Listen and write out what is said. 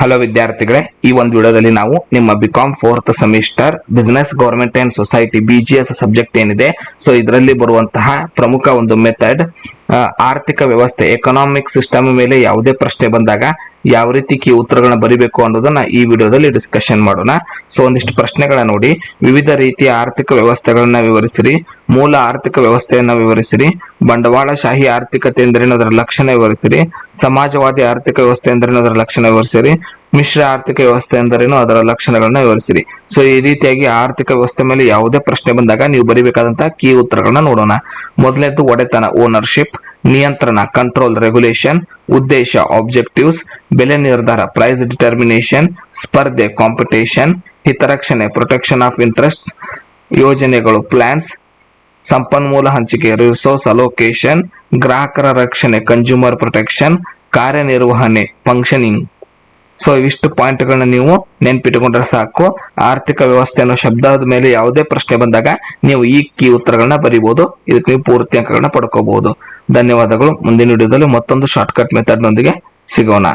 Hello ವಿದ್ಯಾರ್ಥಿಗಳೇ, ಈ ಒಂದು ವಿಡಿಯೋದಲ್ಲಿ ನಾವು ನಿಮ್ಮ BCom 4th semester business government and society BGS subject ಏನಿದೆ, ಸೊ ಇದರಲ್ಲಿ ಬರುವಂತಹ ಪ್ರಮುಖ ಒಂದು ಮೆಥಡ್ ಆರ್ಥಿಕ ವ್ಯವಸ್ಥೆ ಎಕನಾಮಿಕ್ ಸಿಸ್ಟಮ್ ಮೇಲೆ ಯಾವುದೇ ಪ್ರಶ್ನೆ ಬಂದಾಗ ಯಾವ ರೀತಿ ಕೀ ಉತ್ತರಗಳನ್ನ ಬರಿಬೇಕು ಅನ್ನೋದನ್ನ ಈ ವಿಡಿಯೋದಲ್ಲಿ ಡಿಸ್ಕಷನ್ ಮಾಡೋಣ. ಸೊ ಒಂದಿಷ್ಟು ಪ್ರಶ್ನೆಗಳನ್ನ ನೋಡಿ. ವಿವಿಧ ರೀತಿಯ ಆರ್ಥಿಕ ವ್ಯವಸ್ಥೆಗಳನ್ನ ವಿವರಿಸಿರಿ, ಮೂಲ ಆರ್ಥಿಕ ವ್ಯವಸ್ಥೆಯನ್ನ ವಿವರಿಸಿರಿ, ಬಂಡವಾಳಶಾಹಿ ಆರ್ಥಿಕತೆ ಎಂದರೇನು ಅದರ ಲಕ್ಷಣ ವಿವರಿಸಿರಿ, ಸಮಾಜವಾದಿ ಆರ್ಥಿಕ ವ್ಯವಸ್ಥೆ ಎಂದರೇನು ಅದರ ಲಕ್ಷಣ ವಿವರಿಸಿರಿ, ಮಿಶ್ರ ಆರ್ಥಿಕ ವ್ಯವಸ್ಥೆ ಎಂದರೇನು ಅದರ ಲಕ್ಷಣಗಳನ್ನ ವಿವರಿಸಿರಿ. ಸೊ ಈ ರೀತಿಯಾಗಿ ಆರ್ಥಿಕ ವ್ಯವಸ್ಥೆ ಮೇಲೆ ಯಾವುದೇ ಪ್ರಶ್ನೆ ಬಂದಾಗ ನೀವು ಬರಿಬೇಕಾದಂತಹ ಕೀ ಉತ್ತರಗಳನ್ನ ನೋಡೋಣ. ಮೊದಲನೇದು ಒಡೆತನ ಓನರ್ಶಿಪ್, ನಿಯಂತ್ರಣ ಕಂಟ್ರೋಲ್ ರೆಗ್ಯುಲೇಷನ್, ಉದ್ದೇಶ ಆಬ್ಜೆಕ್ಟಿವ್ಸ್, ಬೆಲೆ ನಿರ್ಧಾರ ಪ್ರೈಸ್ ಡಿಟರ್ಮಿನೇಷನ್, ಸ್ಪರ್ಧೆ ಕಾಂಪಿಟೇಷನ್, ಹಿತರಕ್ಷಣೆ ಪ್ರೊಟೆಕ್ಷನ್ ಆಫ್ ಇಂಟ್ರೆಸ್ಟ್, ಯೋಜನೆಗಳು ಪ್ಲಾನ್ಸ್, ಸಂಪನ್ಮೂಲ ಹಂಚಿಕೆ ರಿಸೋರ್ಸ್ ಅಲೋಕೇಶನ್, ಗ್ರಾಹಕರ ರಕ್ಷಣೆ ಕನ್ಸ್ಯೂಮರ್ ಪ್ರೊಟೆಕ್ಷನ್, ಕಾರ್ಯನಿರ್ವಹಣೆ ಫಂಕ್ಷನಿಂಗ್. ಸೊ ಇಷ್ಟು ಪಾಯಿಂಟ್ಗಳನ್ನ ನೀವು ನೆನ್ಪಿಟ್ಟುಕೊಂಡ್ರೆ ಸಾಕು. ಆರ್ಥಿಕ ವ್ಯವಸ್ಥೆ ಅನ್ನೋ ಶಬ್ದದ ಮೇಲೆ ಯಾವುದೇ ಪ್ರಶ್ನೆ ಬಂದಾಗ ನೀವು ಈ ಕೀ ಉತ್ತರಗಳನ್ನ ಬರೀಬಹುದು. ಇದಕ್ಕೆ ನೀವು ಪೂರ್ತಿ ಅಂಕಗಳನ್ನ ಪಡ್ಕೋಬಹುದು. ಧನ್ಯವಾದಗಳು. ಮುಂದಿನ ವಿಡಿಯೋದಲ್ಲಿ ಮತ್ತೊಂದು ಶಾರ್ಟ್ಕಟ್ ಮೆಥಡ್ ನೊಂದಿಗೆ ಸಿಗೋಣ.